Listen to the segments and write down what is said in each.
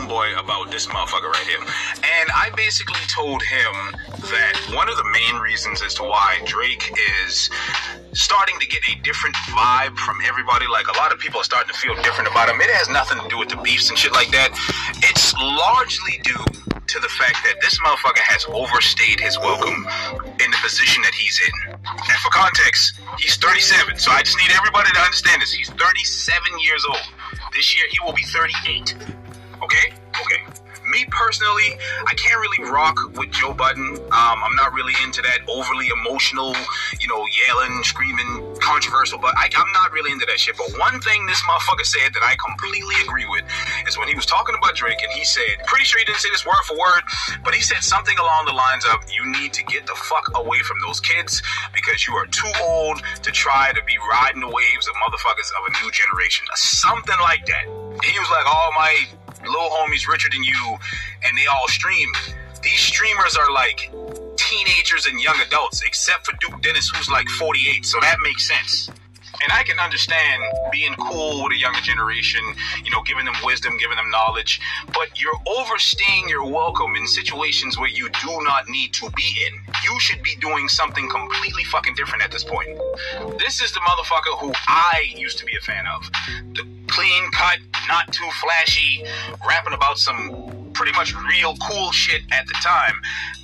homeboy about this motherfucker right here. And I basically told him that one of the main reasons as to why Drake is starting to get a different vibe from everybody, like a lot of people are starting to feel different about him. It has nothing to do with the beefs and shit like that. It's largely due to the fact that this motherfucker has overstayed his welcome in the position that he's in. And for context, he's 37, so I just need everybody to understand this. He's 37 years old. This year, he will be 38. Okay? Me personally, I can't really rock with Joe Budden. I'm not really into that overly emotional, yelling, screaming, controversial, but I'm not really into that shit. But one thing this motherfucker said that I completely agree with is when he was talking about Drake, and he said, pretty sure he didn't say this word for word, but he said something along the lines of, you need to get the fuck away from those kids because you are too old to try to be riding the waves of motherfuckers of a new generation. Something like that. And he was like, oh, my little homies richer than you, and they all stream. These streamers are like teenagers and young adults, except for Duke Dennis, who's like 48, so that makes sense. And I can understand being cool with a younger generation, giving them wisdom, giving them knowledge, but you're overstaying your welcome in situations where you do not need to be in. You should be doing something completely fucking different at this point. This is the motherfucker who I used to be a fan of. The clean cut, not too flashy, rapping about some pretty much real cool shit at the time.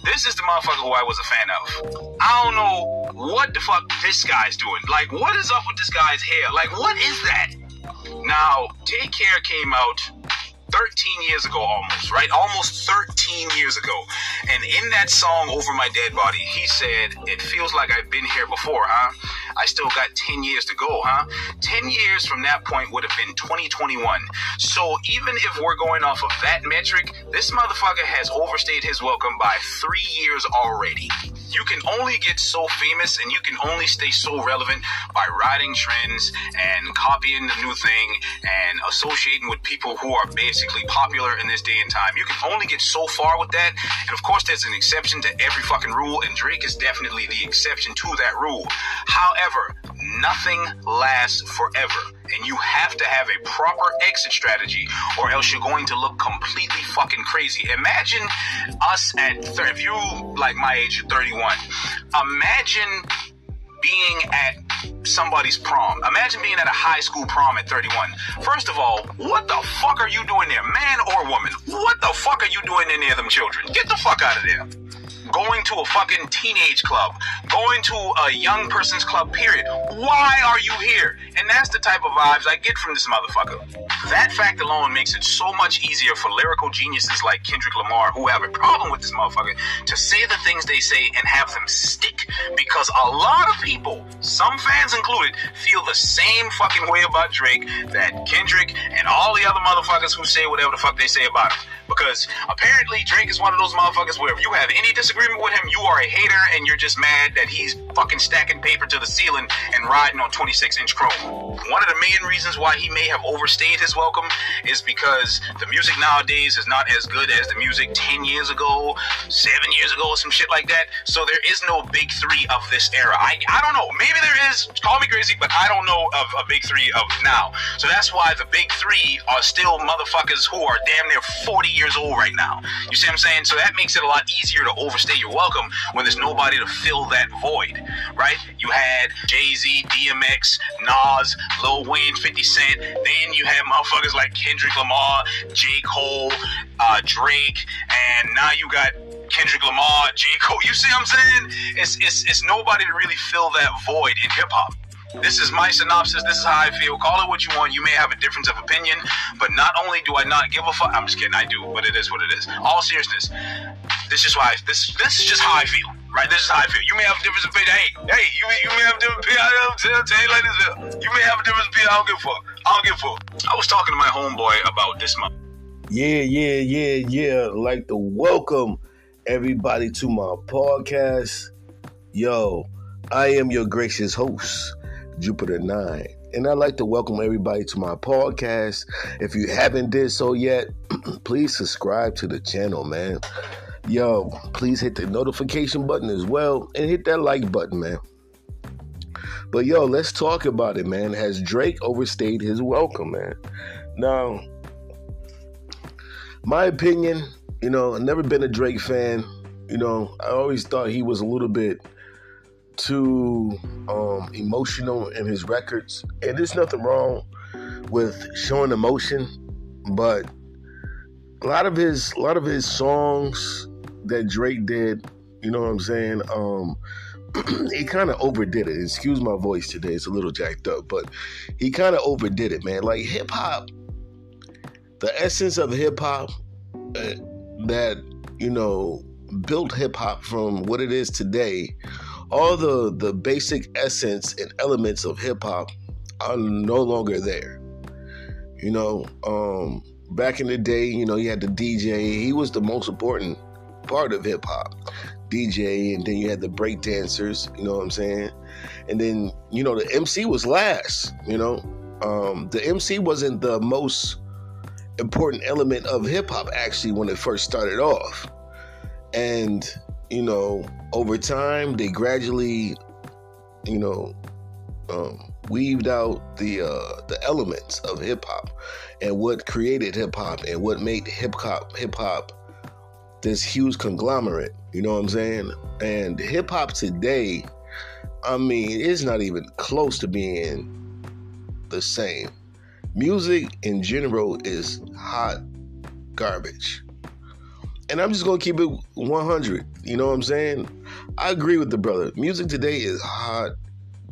This is the motherfucker who I was a fan of. I don't know what the fuck this guy's doing. Like, what is up with this guy's hair? Like, what is that? Now, Take Care came out 13 years ago almost, right? Almost 13 years ago. And in that song, Over My Dead Body, he said, it feels like I've been here before, huh? I still got 10 years to go, huh? 10 years from that point would have been 2021. So even if we're going off of that metric, this motherfucker has overstayed his welcome by 3 years already. You can only get so famous and you can only stay so relevant by riding trends and copying the new thing and associating with people who are basically popular in this day and time. You can only get so far with that. And of course, there's an exception to every fucking rule, and Drake is definitely the exception to that rule. However, nothing lasts forever, and you have to have a proper exit strategy or else you're going to look completely fucking crazy. Imagine us if you like my age, you're 31. Imagine being at somebody's prom. Imagine being at a high school prom at 31. First of all, what the fuck are you doing there, man or woman? What the fuck are you doing in there, them children? Get the fuck out of there. Going to a fucking teenage club, going to a young person's club, period. Why are you here? And that's the type of vibes I get from this motherfucker. That fact alone makes it so much easier for lyrical geniuses like Kendrick Lamar, who have a problem with this motherfucker, to say the things they say and have them stick. Because a lot of people, some fans included, feel the same fucking way about Drake that Kendrick and all the other motherfuckers who say whatever the fuck they say about him. Because apparently Drake is one of those motherfuckers where if you have any disagreement with him, you are a hater and you're just mad that he's fucking stacking paper to the ceiling and riding on 26-inch chrome. One of the main reasons why he may have overstayed his welcome is because the music nowadays is not as good as the music 10 years ago, 7 years ago, or some shit like that. So there is no big three of this era. I don't know. Maybe there is. Call me crazy, but I don't know of a big three of now. So that's why the big three are still motherfuckers who are damn near 40 years old right now. You see what I'm saying? So that makes it a lot easier to overstay your welcome when there's nobody to fill that void, right? You had Jay-Z, DMX, Nas, Lil Wayne, 50 Cent. Then you had motherfuckers like Kendrick Lamar, J. Cole, Drake, and now you got Kendrick Lamar, J. Cole. You see what I'm saying? It's nobody to really fill that void in hip-hop. This is my synopsis. This is how I feel. Call it what you want. You may have a difference of opinion, but not only do I not give a fuck. I'm just kidding. I do, but it is what it is. All seriousness, this is just how I feel. Right? This is how I feel. You may have a difference of opinion. Hey, you may have a different opinion. Tell you like this. You may have a difference of opinion. I don't give a fuck. I was talking to my homeboy about this month. Yeah. I'd like to welcome everybody to my podcast. Yo, I am your gracious host, Jupiter 9, and I'd like to welcome everybody to my podcast. If you haven't did so yet, please subscribe to the channel, man. Yo, please hit the notification button as well and hit that like button, man. But yo, let's talk about it, man. Has Drake overstayed his welcome, man? Now, My opinion, I've never been a Drake fan. I always thought he was a little bit too emotional in his records, and there's nothing wrong with showing emotion, but a lot of his songs that Drake did, you know what I'm saying? He kind of overdid it. Excuse my voice today; it's a little jacked up, but he kind of overdid it, man. Like hip hop, the essence of hip hop that built hip hop from what it is today. All the basic essence and elements of hip hop are no longer there. Back in the day, you had the DJ. He was the most important part of hip hop. DJ, and then you had the break dancers, you know what I'm saying? And then, the MC was last, the MC wasn't the most important element of hip hop actually when it first started off. And, over time, they gradually, weaved out the elements of hip hop and what created hip hop and what made hip hop this huge conglomerate. You know what I'm saying? And hip hop today, it's not even close to being the same. Music in general is hot garbage. And I'm just going to keep it 100. You know what I'm saying? I agree with the brother. Music today is hot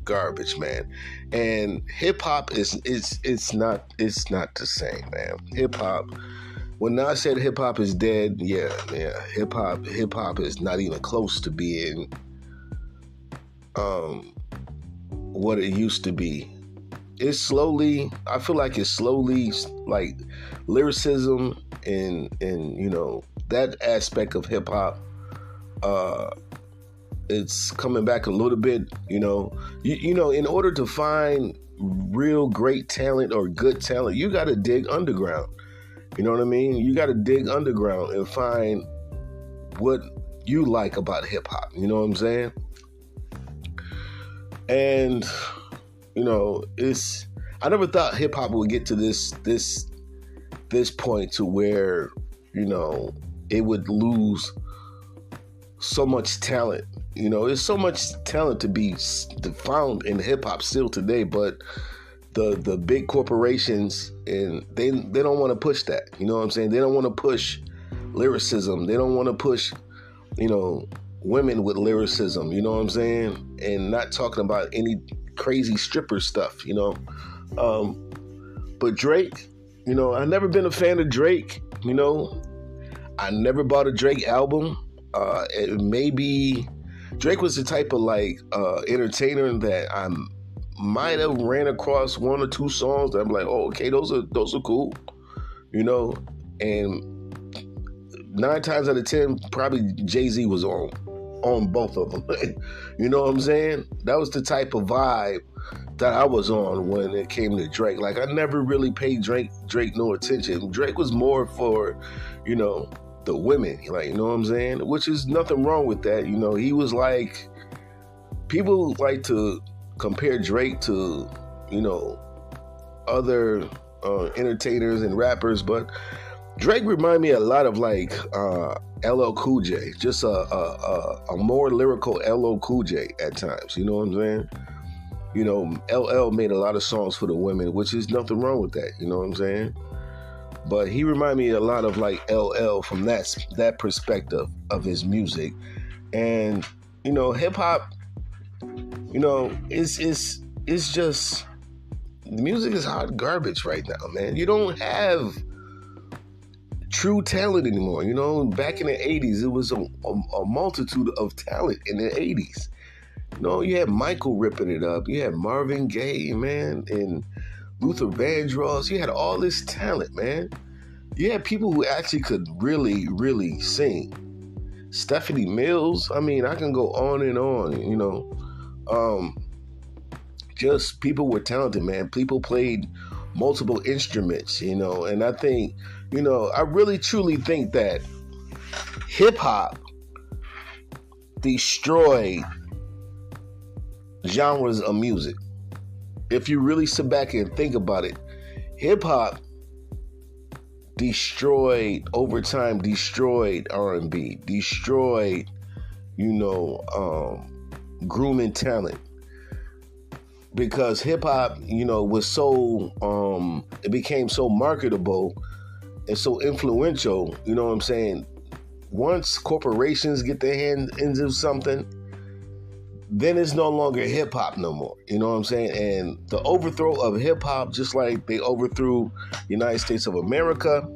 garbage, man. And hip hop it's not the same, man. Hip hop, when I said hip hop is dead, yeah. Hip hop is not even close to being what it used to be. I feel like it's slowly, like lyricism and that aspect of hip hop, it's coming back a little bit. In order to find real great talent or good talent, you got to dig underground. You know what I mean? You got to dig underground and find what you like about hip hop. You know what I'm saying? And I never thought hip hop would get to this point to where it would lose so much talent. There's so much talent to be found in hip hop still today, but the big corporations, and they don't want to push that. You know what I'm saying? They don't want to push lyricism. They don't want to push women with lyricism. You know what I'm saying? And not talking about any crazy stripper stuff. But Drake, I've never been a fan of Drake. I never bought a Drake album. Maybe Drake was the type of entertainer that I might have ran across one or two songs that I'm like, oh, okay, those are cool, and 9 times out of 10, probably Jay-Z was on both of them. You know what I'm saying? That was the type of vibe that I was on when it came to Drake. Like, I never really paid Drake no attention. Drake was more for, the women, you know what I'm saying? Which is nothing wrong with that. He was like, people like to compare Drake to, other entertainers and rappers, but Drake remind me a lot of LL Cool J, just a more lyrical LL Cool J at times. You know what I'm saying? LL made a lot of songs for the women, which is nothing wrong with that. You know what I'm saying? But he reminded me a lot of LL from that perspective of his music. And, hip hop, it's just, the music is hot garbage right now, man. You don't have true talent anymore. Back in the 80s, it was a multitude of talent in the 80s. You had Michael ripping it up. You had Marvin Gaye, man, and Luther Vandross. You had all this talent, man. You had people who actually could really, really sing. Stephanie Mills. I can go on and on, just people were talented, man. People played multiple instruments, and I think, I really truly think that hip hop destroyed genres of music. If you really sit back and think about it, hip hop destroyed over time, destroyed R&B, destroyed, grooming talent, because hip hop, was so it became so marketable and so influential. You know what I'm saying? Once corporations get their hands into something, then it's no longer hip hop no more. You know what I'm saying? And the overthrow of hip hop, just like they overthrew the United States of America,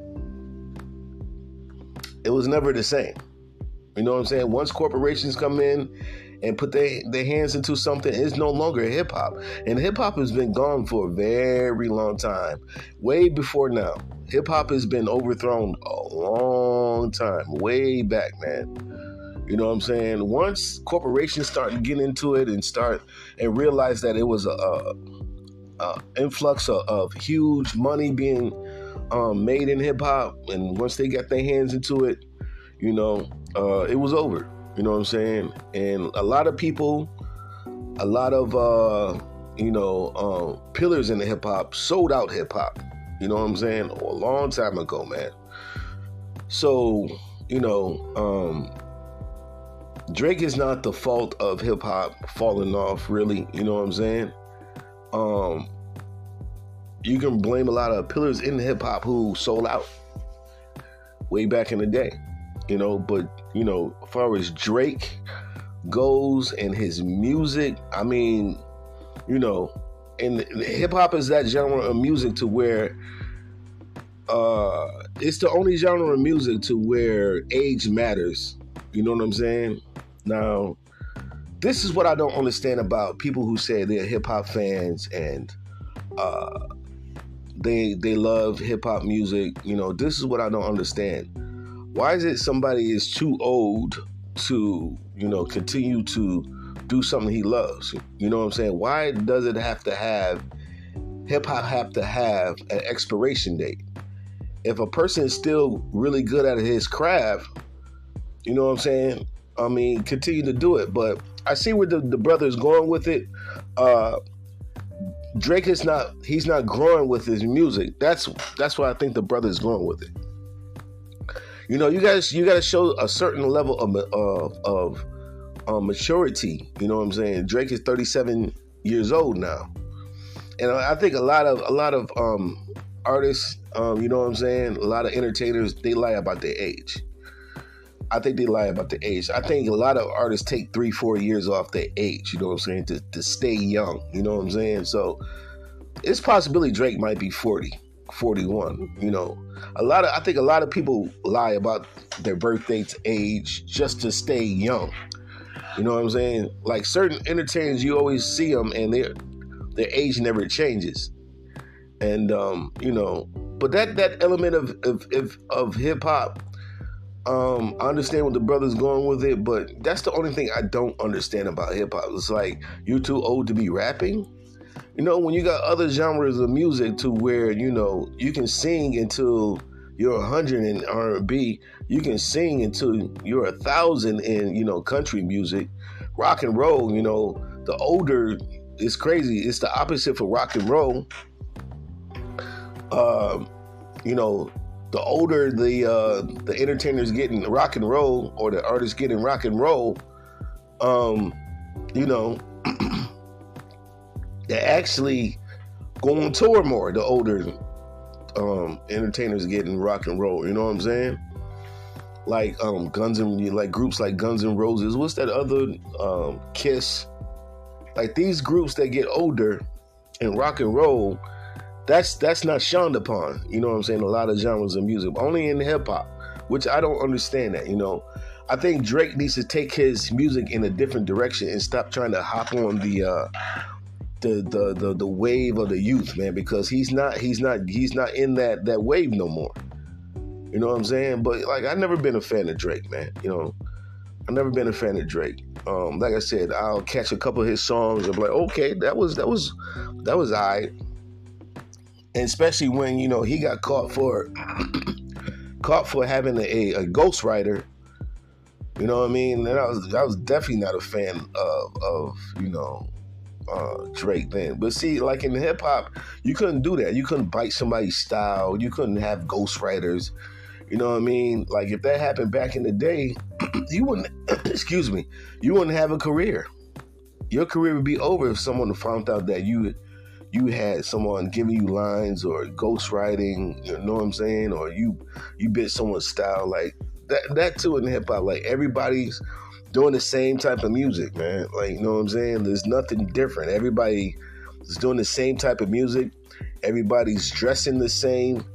it was never the same. You know what I'm saying? Once corporations come in and put their hands into something, it's no longer hip hop. And hip hop has been gone for a very long time, way before now. Hip hop has been overthrown a long time, way back, man. You know what I'm saying? Once corporations start to get into it and realize that it was a influx of huge money being made in hip hop, and once they got their hands into it, it was over. You know what I'm saying? And a lot of people, a lot of pillars in the hip hop sold out hip hop. You know what I'm saying? A long time ago, man. So, Drake is not the fault of hip hop falling off, really. You know what I'm saying? You can blame a lot of pillars in hip hop who sold out way back in the day. But as far as Drake goes and his music, I mean, and hip hop is that genre of music to where it's the only genre of music to where age matters. You know what I'm saying? Now, this is what I don't understand about people who say they're hip hop fans and they love hip hop music. This is what I don't understand. Why is it somebody is too old to, continue to do something he loves? You know what I'm saying? Why does it have to have, hip hop have to have an expiration date? If a person is still really good at his craft, you know what I'm saying? I mean, continue to do it. But I see where the brother's going with it. Drake he's not growing with his music. That's why I think the brother's going with it. You got to show a certain level of maturity. You know what I'm saying? Drake is 37 years old now, and I think a lot of artists, you know what I'm saying? A lot of entertainers, they lie about their age. I think they lie about their age. I think a lot of artists take 3-4 years off their age. You know what I'm saying? To stay young. You know what I'm saying? So it's possibility Drake might be 40. 41. I think a lot of people lie about their birthday's age just to stay young. You know what I'm saying? Like certain entertainers, you always see them and their age never changes. And but that element of hip hop, I understand what the brother's going with it, but that's the only thing I don't understand about hip hop. It's like, you're too old to be rapping. When you got other genres of music to where, you can sing until you're 100 in R&B, you can sing until you're 1,000 in, country music, rock and roll, the older, it's crazy. It's the opposite for rock and roll. The older the entertainers getting rock and roll, or the artists getting rock and roll, they're actually go on tour more. The older entertainers getting rock and roll, you know what I'm saying? Like groups like Guns N' Roses. What's that other Kiss? Like these groups that get older and rock and roll, that's not shunned upon. You know what I'm saying? A lot of genres of music, only in hip hop, which I don't understand that. I think Drake needs to take his music in a different direction and stop trying to hop on the wave of the youth, man, because he's not in that wave no more. You know what I'm saying? But like, I've never been a fan of Drake, man. I've never been a fan of Drake. Like I said, I'll catch a couple of his songs and be like, okay, that was all right. And especially when he got caught for having a ghostwriter. You know what I mean? And I was definitely not a fan of Drake then. But see, like in hip hop, you couldn't do that. You couldn't bite somebody's style. You couldn't have ghostwriters. You know what I mean? Like if that happened back in the day, you wouldn't. Excuse me. You wouldn't have a career. Your career would be over if someone found out that you had someone giving you lines or ghostwriting. You know what I'm saying? Or you bit someone's style like that. That too in hip hop. Like everybody's doing the same type of music, man. Like, you know what I'm saying? There's nothing different. Everybody is doing the same type of music. Everybody's dressing the same.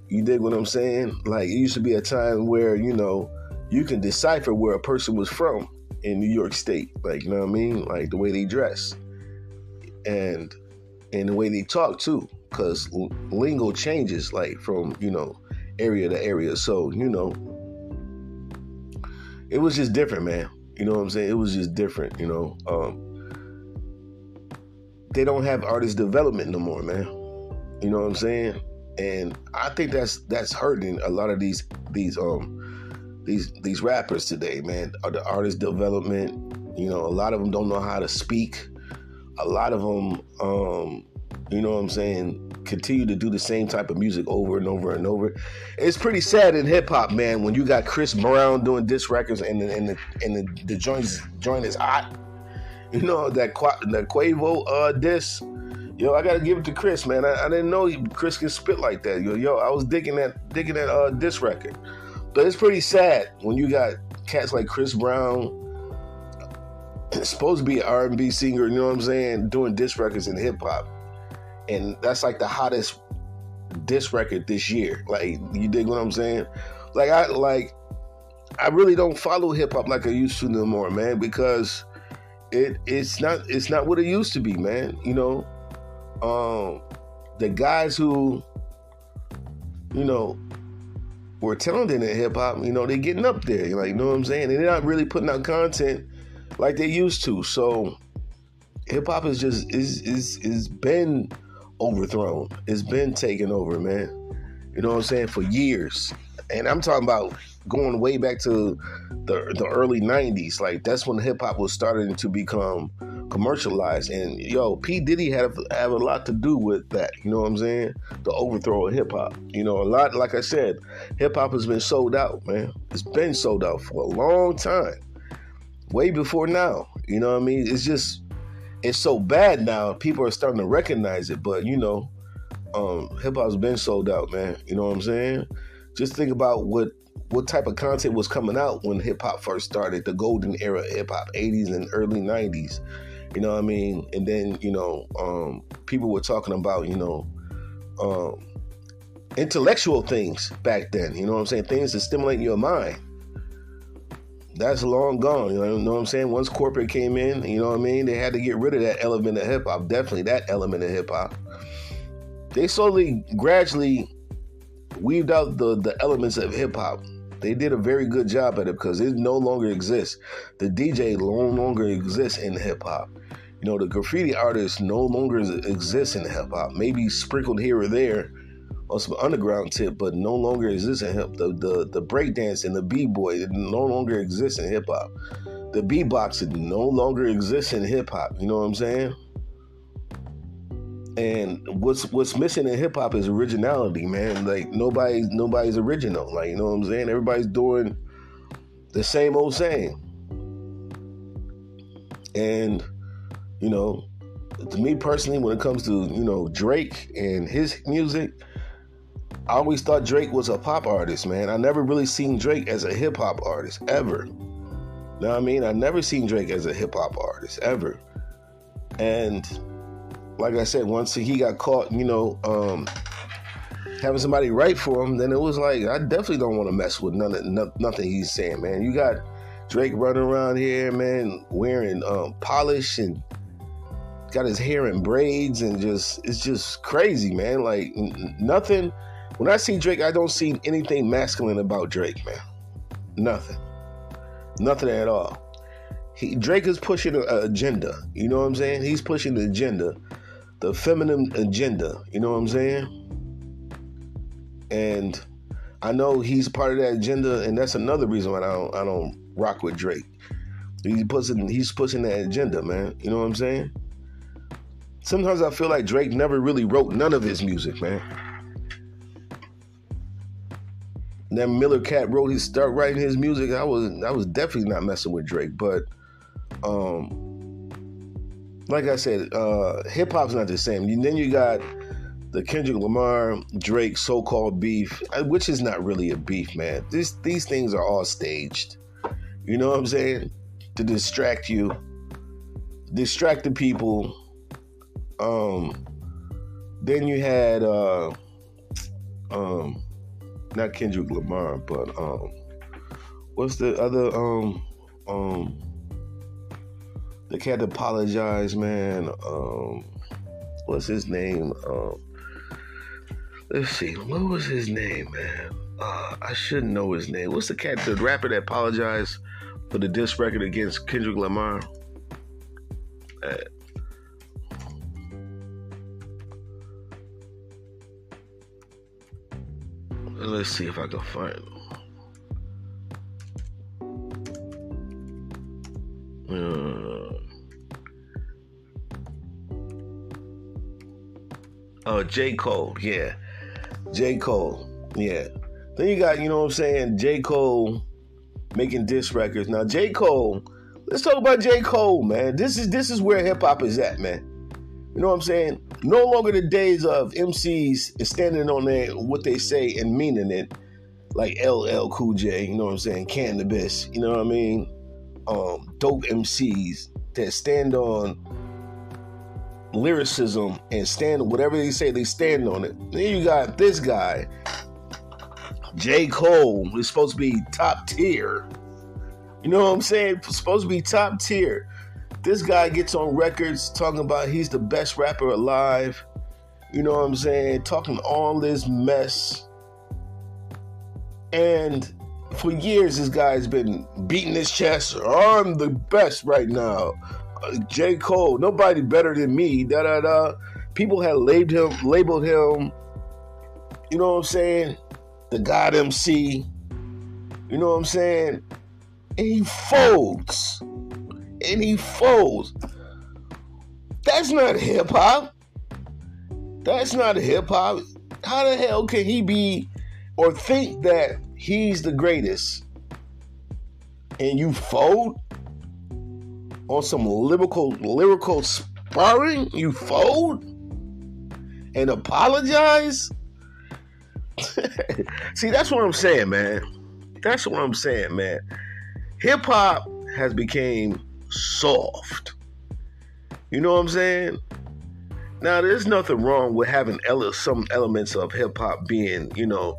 You dig what I'm saying? Like, it used to be a time where, you know, you can decipher where a person was from in New York State. Like, you know what I mean? Like, the way they dress. And the way they talk, too. Because lingo changes, like, from, you know, area to area. So, you know, it was just different, man. You know what I'm saying? It was just different, you know. They don't have artist development no more, man. You know what I'm saying? And I think that's hurting a lot of these rappers today, man. The artist development, you know, a lot of them don't know how to speak. A lot of them, you know what I'm saying, continue to do the same type of music over and over and over. It's pretty sad in hip hop, man, when you got Chris Brown doing diss records and the joint is hot. You know, that Quavo diss. Yo, I gotta give it to Chris, man. I didn't know Chris can spit like that. Yo, I was digging that diss record. But it's pretty sad when you got cats like Chris Brown, supposed to be an R&B singer, you know what I'm saying, doing diss records in hip hop. And that's like the hottest diss record this year. Like, you dig what I'm saying? I really don't follow hip hop like I used to no more, man, because it's not what it used to be, man. You know, the guys who, you know, were talented in hip hop, you know, they getting up there. Like, you know what I'm saying? And they're not really putting out content like they used to. So hip hop is been overthrown. It's been taken over, man. You know what I'm saying? For years. And I'm talking about going way back to the early 90s. Like, that's when hip hop was starting to become commercialized. And yo, P. Diddy have a lot to do with that. You know what I'm saying? The overthrow of hip hop. You know, a lot, like I said, hip hop has been sold out, man. It's been sold out for a long time. Way before now. You know what I mean? It's so bad now. People are starting to recognize it, but you know, hip hop's been sold out, man. You know what I'm saying? Just think about what type of content was coming out when hip hop first started, the golden era of hip hop, 80s and early 90s. You know what I mean? And then, you know, people were talking about, you know, intellectual things back then. You know what I'm saying? Things that stimulate your mind. That's long gone, you know what I'm saying? Once corporate came in, you know what I mean? They had to get rid of that element of hip hop. Definitely that element of hip hop. They slowly, gradually weaved out the elements of hip hop. They did a very good job at it because it no longer exists. The DJ no longer exists in hip hop. You know, the graffiti artist no longer exists in hip hop. Maybe sprinkled here or there on some underground tip, but no longer exists in hip. The breakdance and the b-boy, it no longer exists in hip hop. The beatboxing no longer exists in hip hop. You know what I'm saying? And what's missing in hip hop is originality, man. Like nobody's original. Like, you know what I'm saying? Everybody's doing the same old same. And you know, to me personally, when it comes to, you know, Drake and his music, I always thought Drake was a pop artist, man. I never really seen Drake as a hip hop artist, ever. You know what I mean? I never seen Drake as a hip hop artist, ever. And like I said, once he got caught, you know, having somebody write for him, then it was like, I definitely don't want to mess with nothing he's saying, man. You got Drake running around here, man, wearing polish and got his hair in braids and it's just crazy, man. Like nothing. When I see Drake, I don't see anything masculine about Drake, man. Nothing at all. Drake is pushing an agenda. You know what I'm saying? He's pushing the agenda, the feminine agenda. You know what I'm saying? And I know he's part of that agenda, and that's another reason why I don't rock with Drake. He's pushing that agenda, man. You know what I'm saying? Sometimes I feel like Drake never really wrote none of his music, man. That Miller Cat start writing his music. I was definitely not messing with Drake, but like I said, hip hop's not the same. And then you got the Kendrick Lamar Drake so-called beef, which is not really a beef, man. These things are all staged. You know what I'm saying? To distract you, distract the people. Then you had not Kendrick Lamar, but what's the other the cat that apologized, man? What's his name? Let's see, what was his name, man? I should know his name. What's the cat, the rapper that apologized for the diss record against Kendrick Lamar? Let's see if I can find him. J. Cole, yeah. J. Cole, yeah. Then you got, you know what I'm saying, J. Cole making diss records. Now, J. Cole, let's talk about J. Cole, man. This is where hip-hop is at, man. You know what I'm saying? No longer the days of MCs standing on there, what they say and meaning it, like LL Cool J, you know what I'm saying, Cannabis, you know what I mean? Dope MCs that stand on lyricism and stand, whatever they say, they stand on it. Then you got this guy, J. Cole, who's supposed to be top tier. You know what I'm saying? Supposed to be top tier. This guy gets on records talking about he's the best rapper alive. You know what I'm saying? Talking all this mess. And for years, this guy's been beating his chest. I'm the best right now. J. Cole, nobody better than me. Da da da. People had labeled him. You know what I'm saying? The God MC. You know what I'm saying? And he folds. And he folds. That's not hip hop. That's not hip hop. How the hell can he be or think that he's the greatest and you fold on some lyrical sparring? You fold and apologize? See, that's what I'm saying, man. That's what I'm saying, man. Hip hop has become soft. You know what I'm saying? Now, there's nothing wrong with having some elements of hip hop being, you know,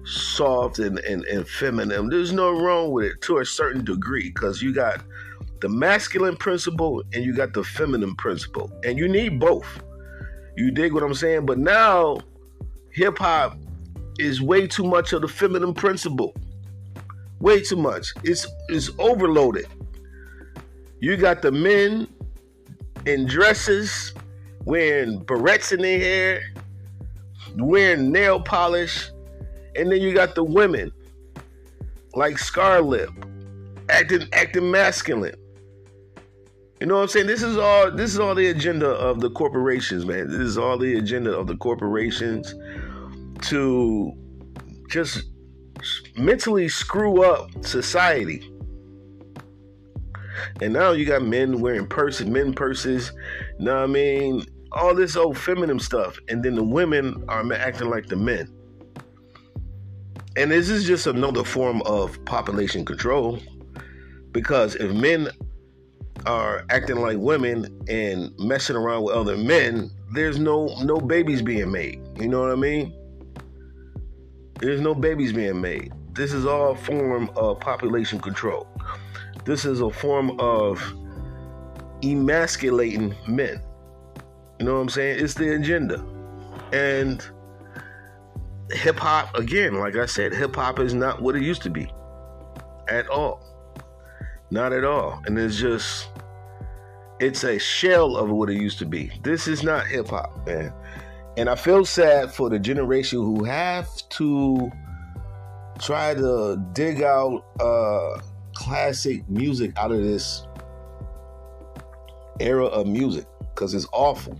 soft and feminine. There's no wrong with it to a certain degree, because you got the masculine principle and you got the feminine principle, and you need both. You dig what I'm saying? But now, hip hop is way too much of the feminine principle. Way too much. It's overloaded. You got the men in dresses, wearing barrettes in their hair, wearing nail polish, and then you got the women like Scarlett acting masculine. You know what I'm saying? This is all the agenda of the corporations, man. This is all the agenda of the corporations to just mentally screw up society. And now you got men wearing men purses, you know what I mean? All this old feminine stuff. And then the women are acting like the men. And this is just another form of population control. Because if men are acting like women and messing around with other men, there's no babies being made. You know what I mean? There's no babies being made. This is all a form of population control. This is a form of emasculating men. You know what I'm saying? It's the agenda. And hip hop, again, like I said, hip hop is not what it used to be. At all. Not at all. And it's a shell of what it used to be. This is not hip hop, man. And I feel sad for the generation who have to try to dig out classic music out of this era of music, because it's awful.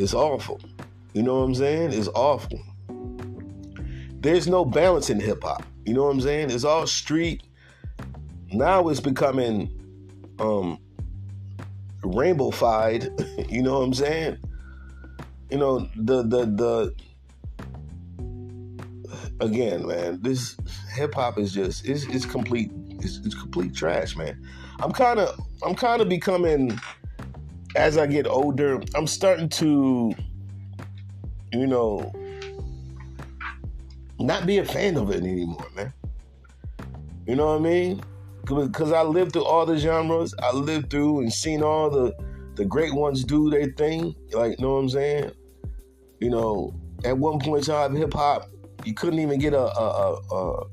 It's awful. You know what I'm saying? It's awful. There's no balance in hip hop. You know what I'm saying? It's all street. Now it's becoming rainbow-fied. You know what I'm saying? You know, the again, man, this hip hop is just it's complete trash, man. I'm kind of becoming, as I get older, I'm starting to, you know, not be a fan of it anymore, man. You know what I mean? Because I lived through all the genres. I lived through and seen all the great ones do their thing. Like, you know what I'm saying? You know, at one point in time, hip hop, you couldn't even get a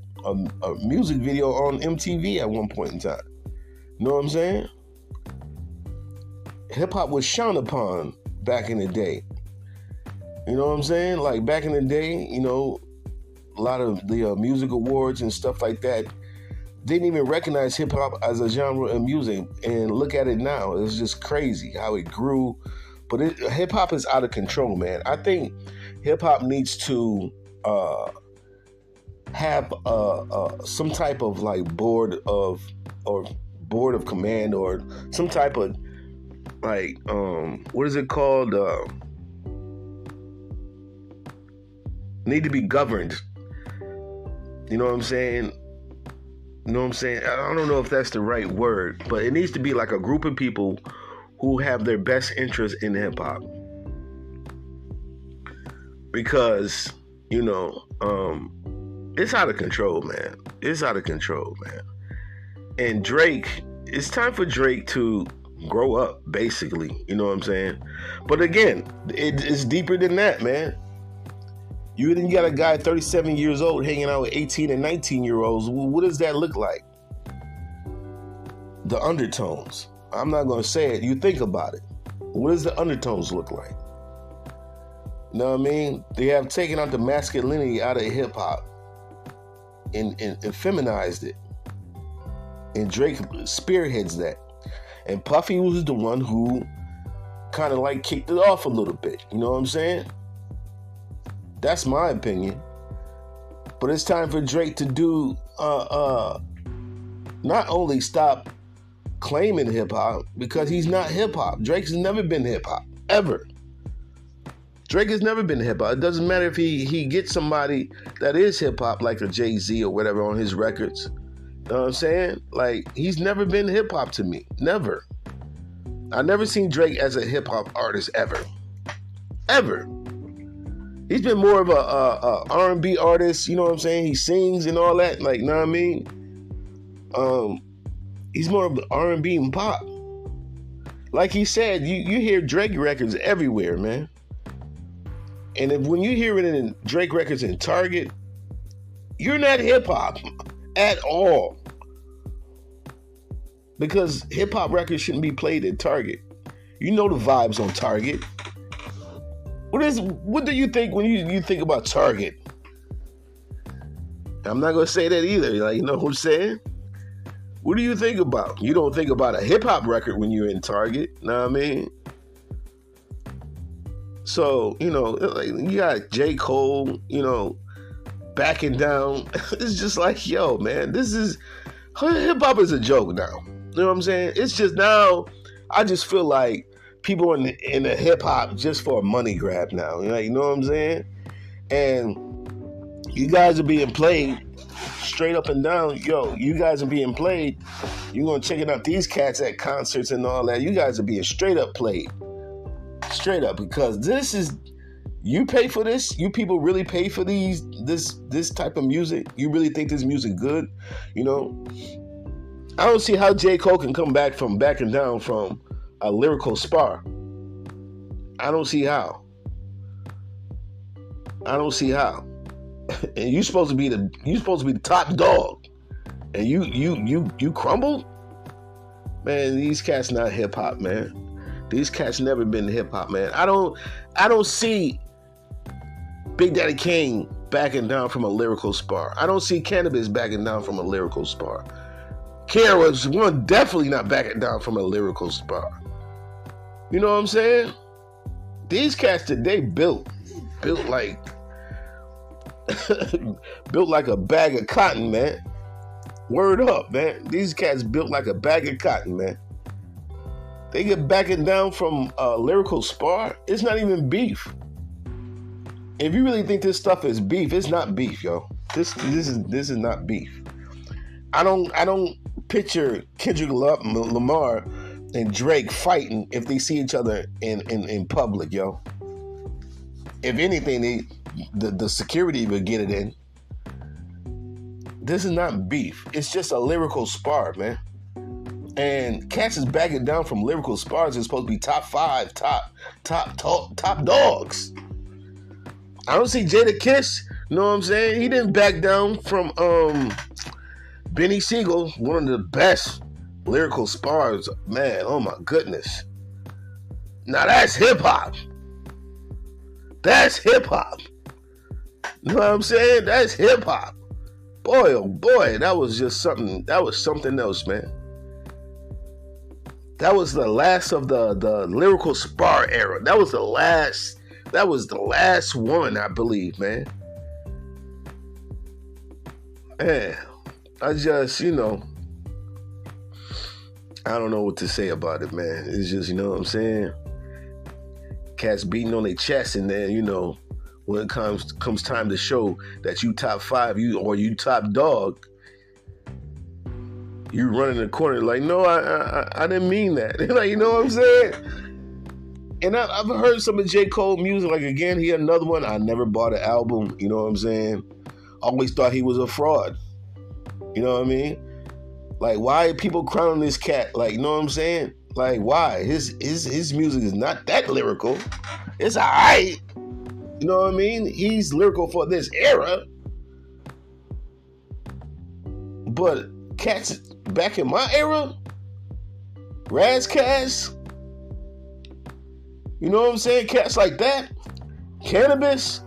music video on MTV at one point in time. You know what I'm saying? Hip hop was shunned upon back in the day. You know what I'm saying? Like back in the day, you know, a lot of the music awards and stuff like that didn't even recognize hip hop as a genre of music. And look at it now. It's just crazy how it grew. But hip hop is out of control, man. I think hip hop needs to have some type of like board of command, or some type of like what is it called? Need to be governed. You know what I'm saying? You know what I'm saying? I don't know if that's the right word, but it needs to be like a group of people who have their best interest in hip hop. Because, you know, it's out of control, man. It's out of control, man. And Drake, it's time for Drake to grow up, basically. You know what I'm saying? But again, it's deeper than that, man. You got a guy 37 years old hanging out with 18 and 19-year-olds. What does that look like? The undertones. I'm not going to say it. You think about it. What does the undertones look like? You know what I mean? They have taken out the masculinity out of hip-hop and feminized it. And Drake spearheads that. And Puffy was the one who kind of like kicked it off a little bit. You know what I'm saying? That's my opinion. But it's time for Drake to do not only stop claiming hip-hop, because he's not hip-hop. Drake's never been hip-hop, ever. Drake has never been hip-hop. It doesn't matter if he gets somebody that is hip-hop, like a Jay-Z or whatever on his records. You know what I'm saying? Like, he's never been hip-hop to me. Never. I've never seen Drake as a hip-hop artist, ever. Ever. He's been more of a R&B artist, you know what I'm saying? He sings and all that, like, you know what I mean? He's more of R&B and pop. Like he said, you hear Drake records everywhere, man. And when you hear it in Drake records in Target, you're not hip-hop at all. Because hip-hop records shouldn't be played at Target. You know the vibes on Target. What do you think when you think about Target? I'm not going to say that either. Like, you know what I'm saying? What do you think about? You don't think about a hip-hop record when you're in Target. Know what I mean? So, you know, like, you got J. Cole, you know, backing down. It's just like, yo, man, hip-hop is a joke now. You know what I'm saying? It's just now, I just feel like people in the hip-hop just for a money grab now. You know what I'm saying? And you guys are being played straight up and down. Yo, you guys are being played. You're going to check out these cats at concerts and all that. You guys are being straight up played. Straight up, because this is, you pay for this? You people really pay for this type of music? You really think this music good? You know? I don't see how J. Cole can come back from backing down from a lyrical spar. I don't see how. And you're supposed to be the top dog, and you crumbled? Man, these cats not hip hop, man. These cats never been hip hop, man. I don't see Big Daddy Kane backing down from a lyrical spar. I don't see Cannabis backing down from a lyrical spar. KRS One definitely not backing down from a lyrical spar. You know what I'm saying? These cats today built like built like a bag of cotton, man. Word up, man. These cats built like a bag of cotton, man. They get backing down from lyrical spar. It's not even beef. If you really think this stuff is beef, it's not beef, yo. This is not beef. I don't picture Kendrick Lamar and Drake fighting if they see each other in public, yo. If anything, the security would get it in. This is not beef. It's just a lyrical spar, man. And cats is backing down from lyrical spars. It's supposed to be top 5, top dogs. I don't see Jada Kiss. You know what I'm saying? He didn't back down from Benny Siegel, one of the best lyrical spars. Man, oh my goodness. Now that's hip hop. That's hip hop. You know what I'm saying? That's hip hop. Boy, oh boy, that was just something. That was something else, man. That was the last of the lyrical spar era. That was the last one, I believe, man. Man, I just, I don't know what to say about it, man. It's just, you know what I'm saying? Cats beating on their chest, and then, when it comes time to show that you top 5, you top dog, you run in the corner like, no, I didn't mean that. Like, you know what I'm saying? And I've heard some of J. Cole music. Like, again, he had another one. I never bought an album. You know what I'm saying? Always thought he was a fraud. You know what I mean? Like, why are people crowning this cat? Like, you know what I'm saying? Like, why? His music is not that lyrical. It's all right. You know what I mean? He's lyrical for this era. But cats back in my era, Razzcast, you know what I'm saying? Cats like that, Cannabis,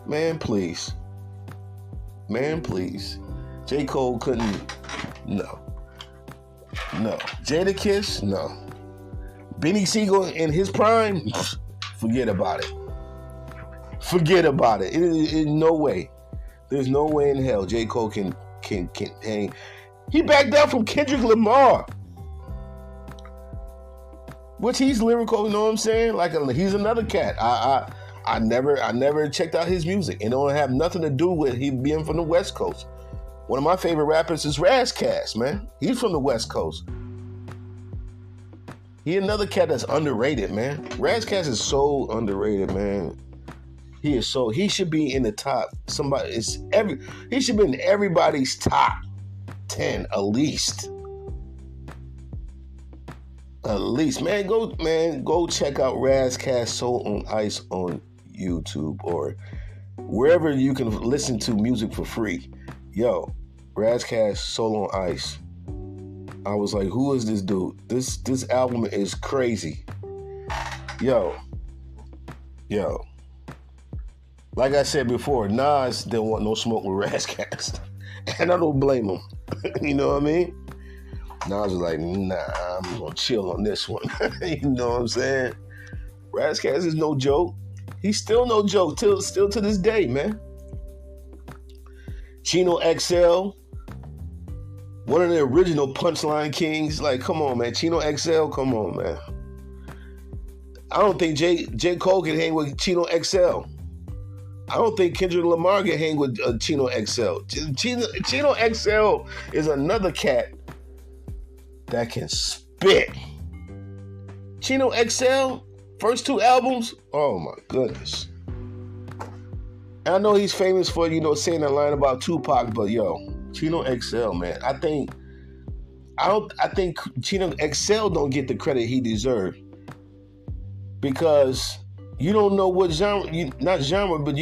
man, please. Man, please. J. Cole couldn't, no. Jada Kiss, no. Benny Siegel in his prime, forget about it. Forget about it. In no way. There's no way in hell J. Cole can hang. He backed down from Kendrick Lamar, which he's lyrical. You know what I'm saying? Like he's another cat. I never checked out his music. It don't have nothing to do with he being from the West Coast. One of my favorite rappers is Razzcast, man. He's from the West Coast. He another cat that's underrated, man. Razzcast is so underrated, man. He should be in the top. He should be in everybody's top 10 at least. At least, man. Go check out Razzcast Soul on Ice on YouTube or wherever you can listen to music for free. Yo, Razzcast Soul on Ice. I was like, who is this dude? This album is crazy. Yo. Like I said before, Nas didn't want no smoke with Razzcast. And I don't blame him. You know what I mean? Nas was like, nah, I'm gonna chill on this one. You know what I'm saying? Razzcast is no joke. He's still no joke, still to this day, man. Chino XL, one of the original punchline kings. Like, come on, man. Chino XL, come on, man. I don't think J. Cole can hang with Chino XL. I don't think Kendrick Lamar can hang with Chino XL. Chino XL is another cat that can spit. Chino XL, first 2 albums, oh my goodness. And I know he's famous for, saying that line about Tupac, but Chino XL, man. I think Chino XL don't get the credit he deserves. Because you don't know what genre, not genre, but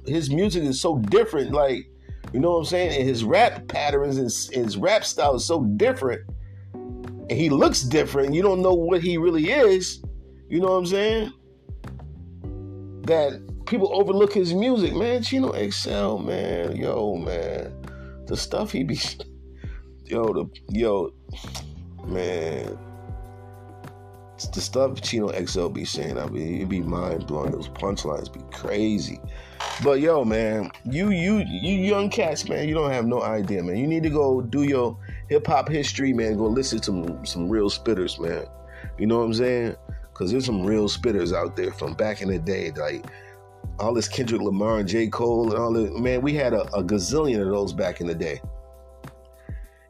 his music is so different. Like, you know what I'm saying? And his rap patterns and his rap style is so different. And he looks different. You don't know what he really is. You know what I'm saying? That people overlook his music, man. Chino XL, man. Yo, man. The stuff he be... man. the stuff Chino XL be saying, I mean, it'd be mind blowing. Those punchlines be crazy. But yo, man, you young cats, man, you don't have no idea, man. You need to go do your hip hop history, man. Go listen to some real spitters, man. You know what I'm saying? Because there's some real spitters out there from back in the day, like all this Kendrick Lamar and J. Cole and all that. Man, we had a gazillion of those back in the day.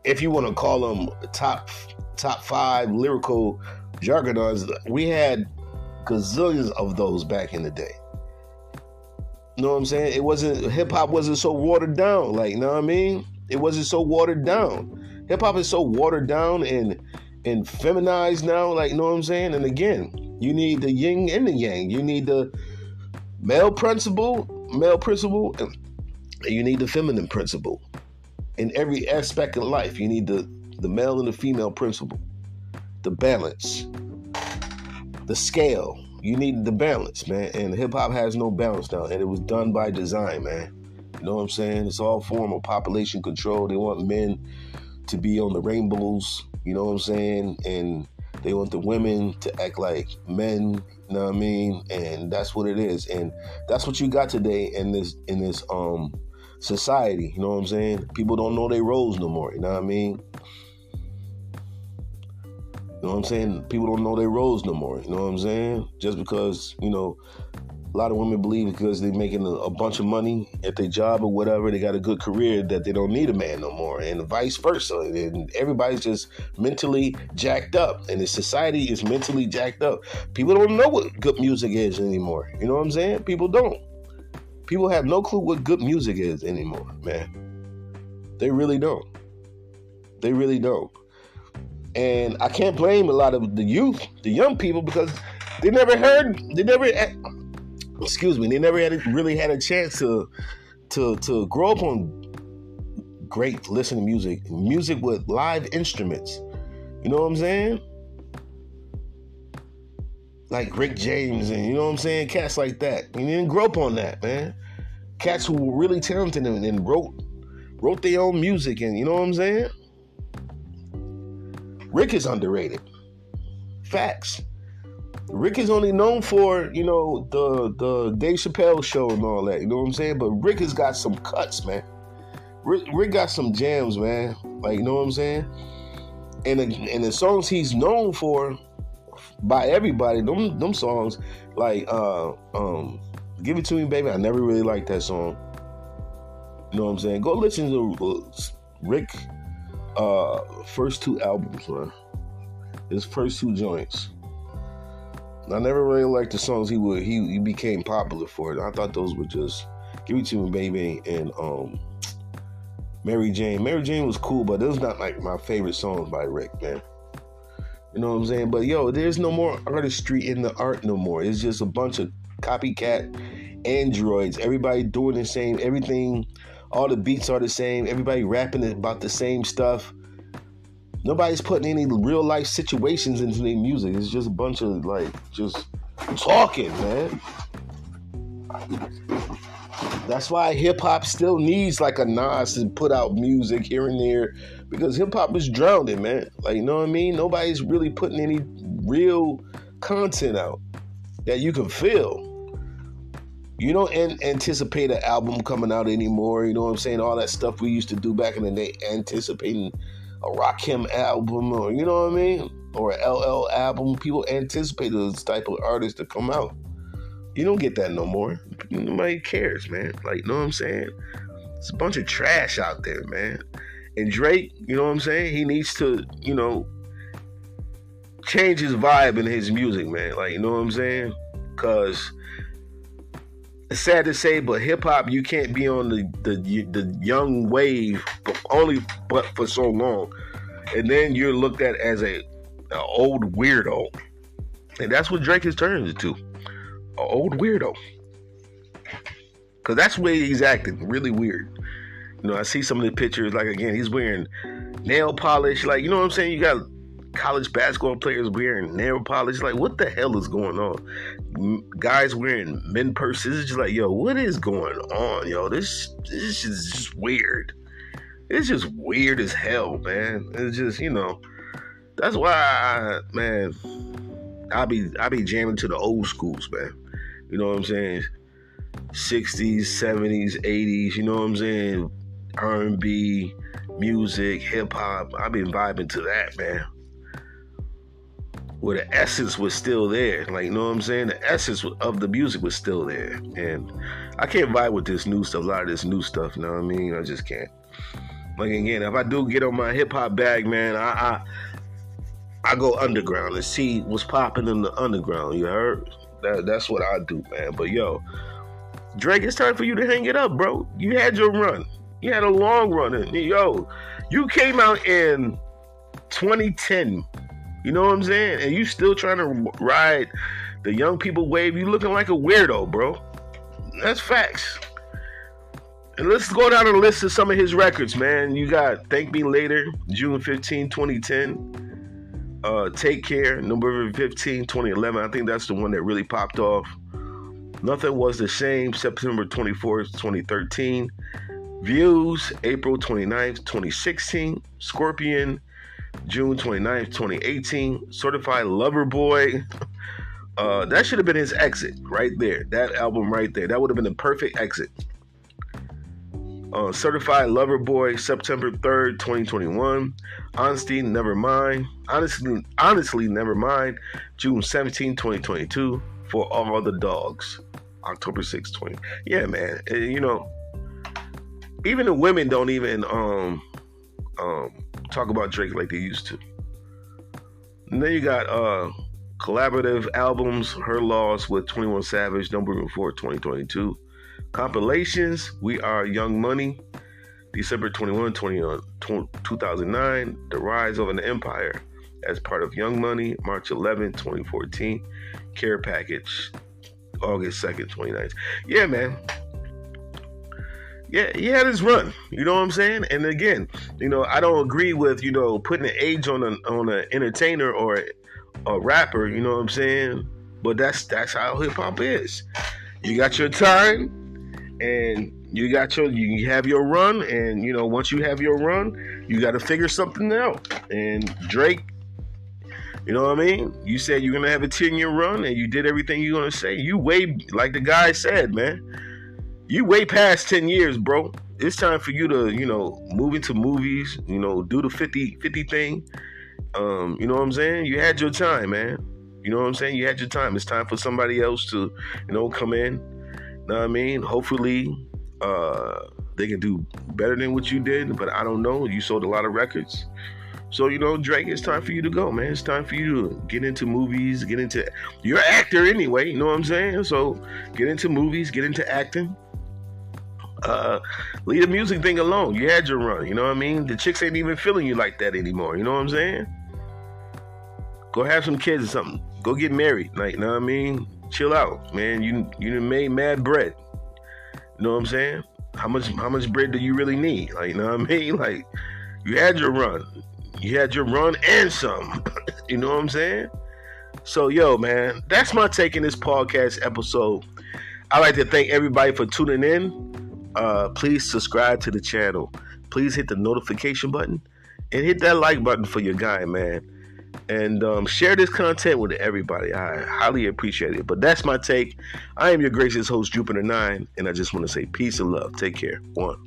If you want to call them top 5 lyrical jargoners, we had gazillions of those back in the day. You know what I'm saying? Hip hop wasn't so watered down. Like, you know what I mean? It wasn't so watered down. Hip hop is so watered down and feminized now. Like, you know what I'm saying? And again, you need the yin and the yang. You need the male principle, and you need the feminine principle. In every aspect of life, you need the male and the female principle, the balance, the scale. You need the balance, man. And hip hop has no balance now, and it was done by design, man. You know what I'm saying? It's all form of population control. They want men to be on the rainbows, you know what I'm saying? And they want the women to act like men, you know what I mean? And that's what it is. And that's what you got today in this society, you know what I'm saying? People don't know their roles no more, you know what I mean? You know what I'm saying? People don't know their roles no more, you know what I'm saying? Just because, you know, a lot of women believe because they're making a bunch of money at their job or whatever, they got a good career, that they don't need a man no more, and vice versa. And everybody's just mentally jacked up, and the society is mentally jacked up. People don't know what good music is anymore, you know what I'm saying? People don't. People have no clue what good music is anymore, man. They really don't. They really don't. And I can't blame a lot of the youth, the young people, because they never really had a chance to grow up on great listening music with live instruments. You know what I'm saying? Like Rick James and, you know what I'm saying, cats like that. You didn't grow up on that, man. Cats who were really talented and wrote their own music, and you know what I'm saying? Rick is underrated. Facts. Rick is only known for, you know, the Dave Chappelle show and all that, you know what I'm saying? But Rick has got some cuts, man. Rick got some jams, man. Like, you know what I'm saying? And the songs he's known for by everybody, them songs, like Give It To Me, Baby, I never really liked that song. You know what I'm saying? Go listen to Rick first 2 albums, man. His first 2 joints. I never really liked the songs he became popular for. I thought those were just Give It To Me, Baby, and Mary Jane. Mary Jane was cool, but those not like my favorite songs by Rick, man. You know what I'm saying? But yo, there's no more artistry in the art no more. It's just a bunch of copycat androids. Everybody doing the same, everything, all the beats are the same, everybody rapping about the same stuff. Nobody's putting any real life situations into their music. It's just a bunch of like just talking, man. That's why hip hop still needs like a Nas to put out music here and there, because hip hop is drowning, man. Like, you know what I mean? Nobody's really putting any real content out that you can feel. You don't anticipate an album coming out anymore. You know what I'm saying? All that stuff we used to do back in the day, anticipating a Rakim album, or you know what I mean, or an LL album. People anticipate those type of artists to come out. You don't get that no more. Nobody cares, man. Like, you know what I'm saying? It's a bunch of trash out there, man. And Drake, you know what I'm saying? He needs to, you know, change his vibe in his music, man. Like, you know what I'm saying? Because it's sad to say, but hip hop, you can't be on the young wave but for so long, and then you're looked at as an old weirdo, and that's what Drake has turned into, an old weirdo. Because that's the way he's acting, really weird. You know, I see some of the pictures, like, again, he's wearing nail polish, like, you know what I'm saying? You got college basketball players wearing nail polish. Like, what the hell is going on? Guys wearing men purses. It's just like, yo, what is going on, yo? This is just weird. It's just weird as hell, man. It's just, you know, that's why, man, I be jamming to the old schools, man. You know what I'm saying? 60s, 70s, 80s, you know what I'm saying? R&B, music, hip hop. I've been vibing to that, man. Where the essence was still there. Like, you know what I'm saying? The essence of the music was still there. And I can't vibe with this new stuff, a lot of this new stuff, you know what I mean? I just can't. Like, again, if I do get on my hip hop bag, man, I go underground and see what's popping in the underground, you heard? That's what I do, man. But yo, Drake, it's time for you to hang it up, bro. You had your run. You had a long run. And yo, you came out in 2010. You know what I'm saying? And you still trying to ride the young people wave. You looking like a weirdo, bro. That's facts. And let's go down the list of some of his records, man. You got Thank Me Later, June 15, 2010. Take Care, November 15, 2011. I think that's the one that really popped off. Nothing Was the Same, September 24th, 2013. Views, April 29th, 2016. Scorpion, June 29th, 2018. Certified Lover Boy. That should have been his exit right there. That album right there. That would have been the perfect exit. Certified Lover Boy, September 3rd, 2021. Honestly, Never Mind. Honestly, Never Mind. June 17, 2022. For All the Dogs. October 6, 20. Yeah, man. You know, even the women don't even talk about Drake like they used to. And then you got collaborative albums, Her Loss with 21 Savage, November 4, 2022. Compilations, We Are Young Money, December 21, 2009. The Rise of an Empire as part of Young Money, March 11, 2014. Care Package, August 2nd, 2019. Yeah, man. Yeah, he had his run. You know what I'm saying? And again, you know, I don't agree with, you know, putting an age on an entertainer or a rapper. You know what I'm saying? But that's how hip hop is. You got your time, and you have your run, and you know, once you have your run, you got to figure something out. And Drake, you know what I mean? You said you're gonna have a 10-year run, and you did everything you're gonna say. You way, like the guy said, man. You way past 10 years, bro. It's time for you to, you know, move into movies, you know, do the 50-50 thing. You know what I'm saying? You had your time, man. You know what I'm saying? You had your time. It's time for somebody else to, you know, come in. Know what I mean? Hopefully, they can do better than what you did, but I don't know. You sold a lot of records. So, you know, Drake, it's time for you to go, man. It's time for you to get into movies, you're an actor anyway, you know what I'm saying? So get into movies, get into acting. Leave the music thing alone. You had your run, you know what I mean? The chicks ain't even feeling you like that anymore, you know what I'm saying? Go have some kids or something. Go get married, like, you know what I mean? Chill out, man. You done made mad bread. You know what I'm saying? How much bread do you really need? Like, you know what I mean? Like, you had your run. You had your run and some. You know what I'm saying? So, yo, man, that's my take in this podcast episode. I'd like to thank everybody for tuning in. Please subscribe to the channel. Please hit the notification button and hit that like button for your guy, man. And share this content with everybody. I highly appreciate it. But that's my take. I am your gracious host, Jupiter 9, and I just want to say peace and love. Take care. One.